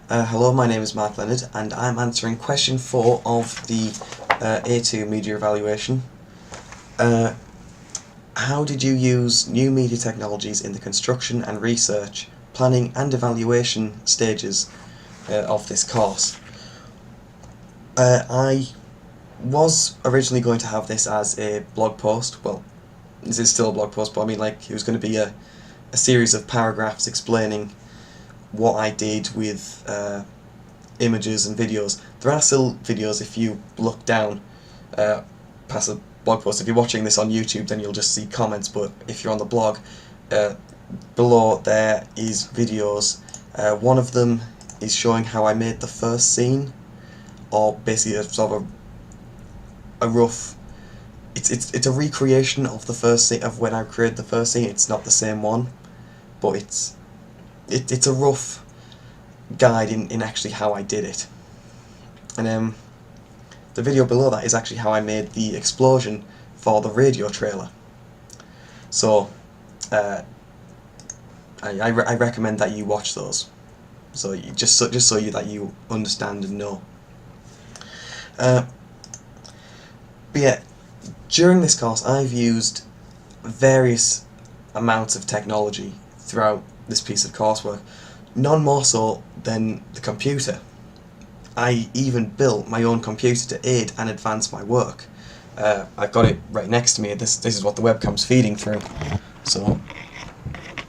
Hello, my name is Mark Leonard, and I'm answering question 4 of the A2 media evaluation. How did you use new media technologies in the construction and research, planning and evaluation stages of this course? I was originally going to have this as a blog post. Well, this is still a blog post, but I mean, like, it was going to be a series of paragraphs explaining what I did with images and videos. There are still videos if you look down past the blog post. If you're watching this on YouTube, then you'll just see comments, but if you're on the blog, below there is videos. One of them is showing how I made the first scene, or basically a sort of a rough... It's a recreation of the first scene, of when I created the first scene. It's not the same one, but it's a rough guide in actually how I did it. And the video below that is actually how I made the explosion for the radio trailer. So I recommend that you watch those. So just so that you understand and know. But yeah, during this course I've used various amounts of technology throughout this piece of coursework, none more so than the computer. I even built my own computer to aid and advance my work. I've got it right next to me. This is what the webcam's feeding through. So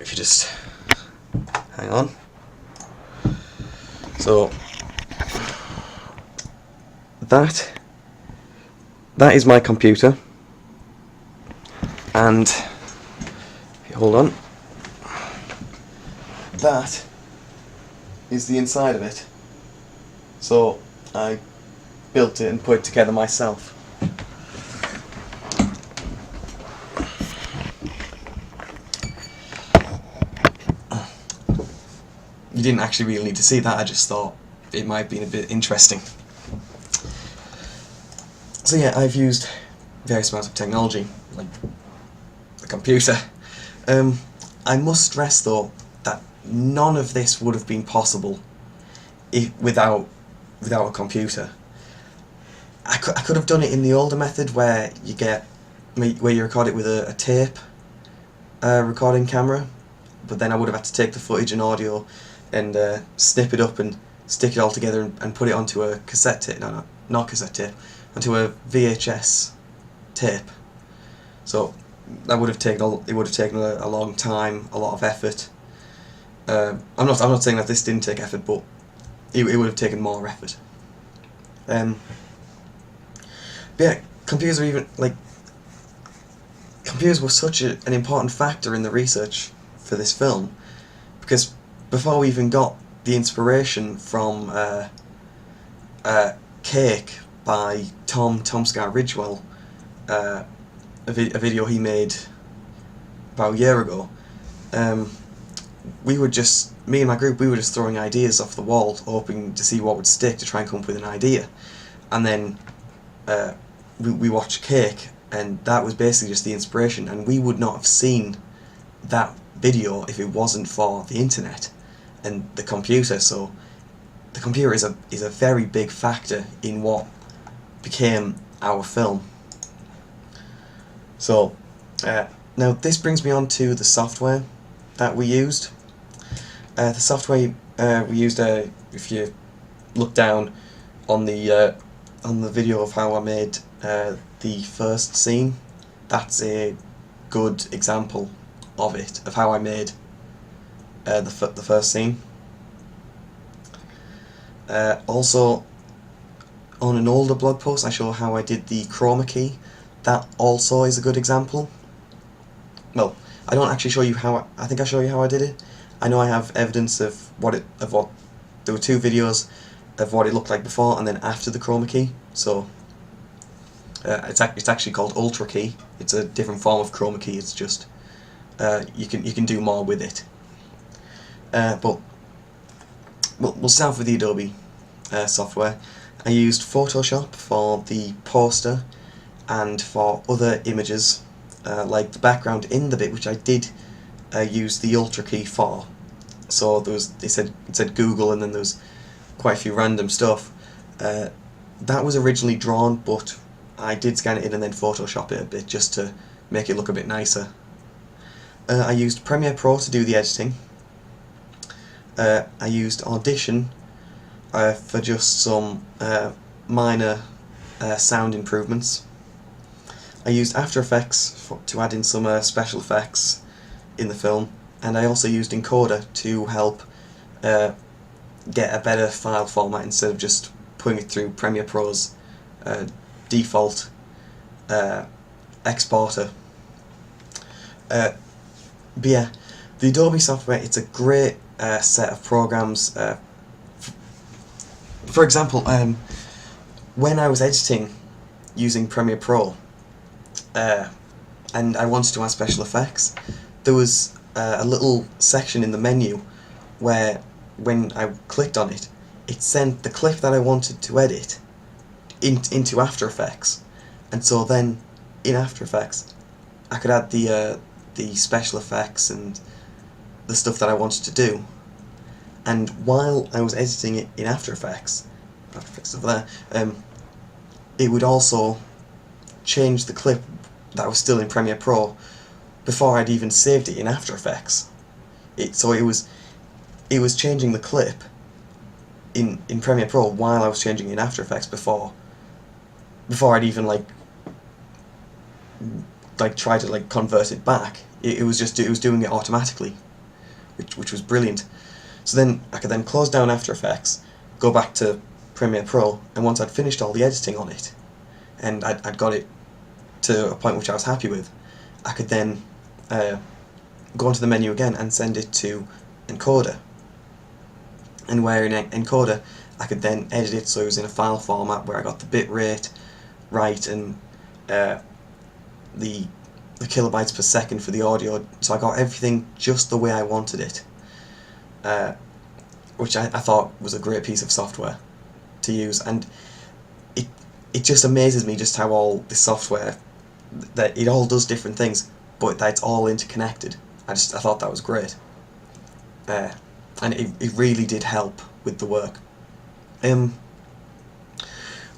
if you just hang on. So that is my computer, and hold on. That is the inside of it. So I built it and put it together myself. You didn't actually really need to see that, I just thought it might be a bit interesting. So yeah, I've used various amounts of technology, like the computer. I must stress though that none of this would have been possible without a computer. I could have done it in the older method where you record it with a tape recording camera, but then I would have had to take the footage and audio and snip it up and stick it all together and put it onto a cassette tape. No, not cassette tape, onto a VHS tape. So that would have taken a long time, a lot of effort. I'm not saying that this didn't take effort, but it would have taken more effort. But yeah, computers were such an important factor in the research for this film, because before we even got the inspiration from Cake by Tom Scar Ridgewell, a video he made about a year ago, me and my group, we were just throwing ideas off the wall, hoping to see what would stick, to try and come up with an idea. And then we watched Cake, and that was basically just the inspiration, and we would not have seen that video if it wasn't for the internet and the computer. So the computer is a very big factor in what became our film. So now this brings me on to the software that we used. The software we used, if you look down on the video of how I made the first scene, that's a good example of it, of how I made the first scene. Also, on an older blog post I show how I did the chroma key. That also is a good example. Well, I don't actually show you how I think I show you how I did it. I know I have evidence of what there were two videos of what it looked like before and then after the chroma key. So it's actually called Ultra Key. It's a different form of chroma key. It's just you can do more with it. But we'll start with the Adobe software. I used Photoshop for the poster and for other images, like the background in the bit, which I did use the Ultra Key for. So there was, it said Google, and then there was quite a few random stuff. That was originally drawn, but I did scan it in and then Photoshop it a bit just to make it look a bit nicer. I used Premiere Pro to do the editing. I used Audition for just some minor sound improvements. I used After Effects to add in some special effects in the film, and I also used Encoder to help get a better file format instead of just putting it through Premiere Pro's default exporter. But yeah, the Adobe software, it's a great set of programs. For example, when I was editing using Premiere Pro and I wanted to add special effects, there was a little section in the menu where when I clicked on it, it sent the clip that I wanted to edit into After Effects, and so then in After Effects I could add the special effects and the stuff that I wanted to do. And while I was editing it in After Effects over there, it would also change the clip that was still in Premiere Pro before I'd even saved it in After Effects. So it was changing the clip in Premiere Pro while I was changing it in After Effects before I'd even like try to convert it back. It was doing it automatically, which was brilliant. So then I could then close down After Effects, go back to Premiere Pro, and once I'd finished all the editing on it, and I'd got it to a point which I was happy with, I could then go into the menu again and send it to Encoder. And where in Encoder I could then edit it so it was in a file format where I got the bit rate right and the kilobytes per second for the audio, so I got everything just the way I wanted it, which I thought was a great piece of software to use. And it just amazes me just how all this software, that it all does different things, but that it's all interconnected. I thought that was great, and it really did help with the work.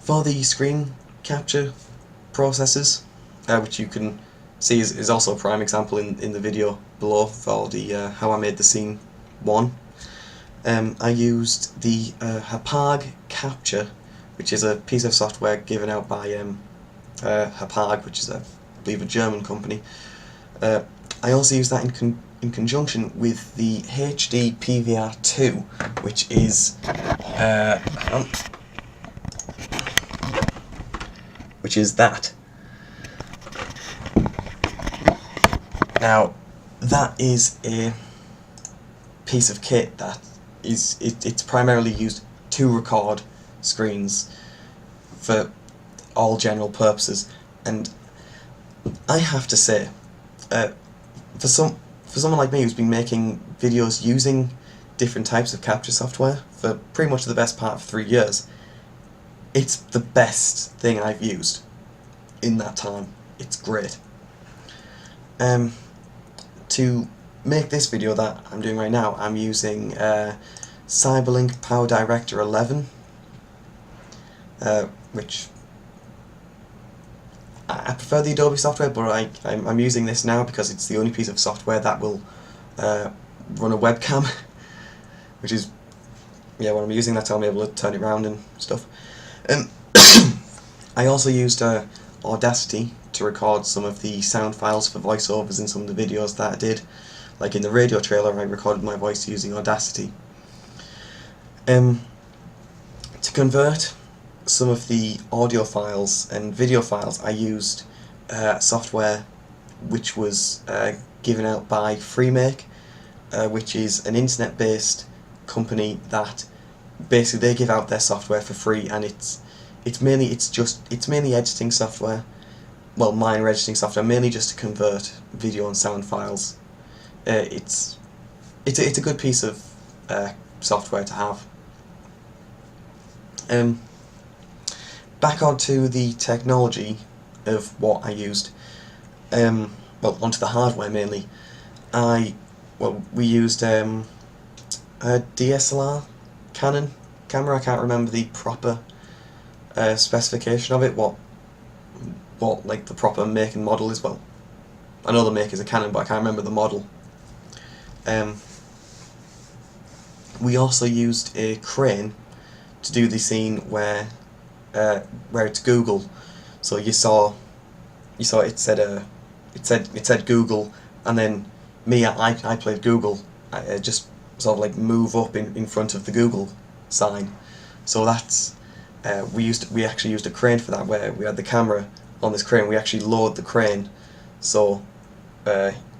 For the screen capture processes, which you can see is also a prime example in the video below for the how I made the scene 1. I used the Hapag Capture, which is a piece of software given out by Hapag, which is I believe a German company. I also used that in conjunction with the HD PVR2, which is that. Now, that is a piece of kit that it's primarily used to record screens for all general purposes, and I have to say, for someone like me who's been making videos using different types of capture software for pretty much the best part of 3 years, it's the best thing I've used in that time. It's great. To make this video that I'm doing right now, I'm using Cyberlink PowerDirector 11, which I prefer the Adobe software, but I'm using this now because it's the only piece of software that will run a webcam, which is, yeah, when I'm using that I'm able to turn it around and stuff. I also used Audacity to record some of the sound files for voiceovers in some of the videos that I did. Like in the radio trailer, I recorded my voice using Audacity. To convert some of the audio files and video files, I used software which was given out by Freemake, which is an internet-based company that basically they give out their software for free, and it's mainly editing software. Well, minor editing software, mainly just to convert video and sound files. It's a good piece of software to have. Back onto the technology of what I used. Well, onto the hardware mainly. We used DSLR Canon camera. I can't remember the proper specification of it. What like the proper make and model is. Well, I know the make is a Canon, but I can't remember the model. We also used a crane to do the scene where it's Google. So you saw it said Google, and then me, I played Google. I just sort of like move up in front of the Google sign. So that's we actually used a crane for that, where we had the camera on this crane. We actually lowered the crane so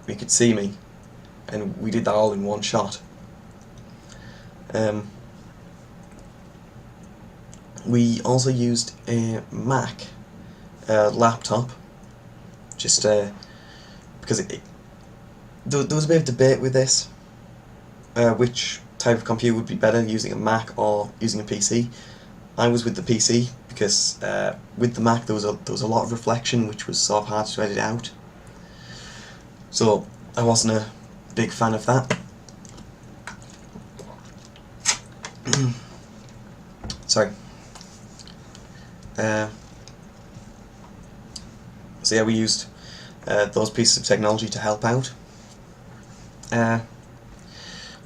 we could see me, and we did that all in one shot. We also used a Mac laptop, just because there was a bit of debate with this, which type of computer would be better, using a Mac or using a PC. I was with the PC because with the Mac there was a lot of reflection, which was sort of hard to edit out. So I wasn't a big fan of that. Sorry. So yeah, we used those pieces of technology to help out. But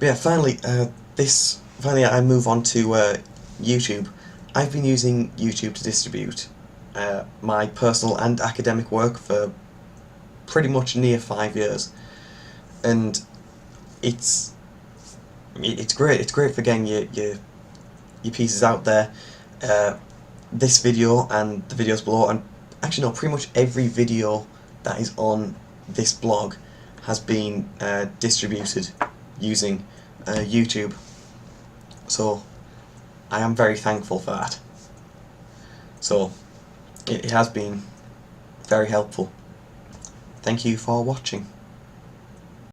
yeah, finally I move on to YouTube. I've been using YouTube to distribute my personal and academic work for pretty much near 5 years, and it's great. It's great for getting your pieces out there. This video and the videos below, and actually no, pretty much every video that is on this blog has been distributed using YouTube. So I am very thankful for that. So it has been very helpful. Thank you for watching.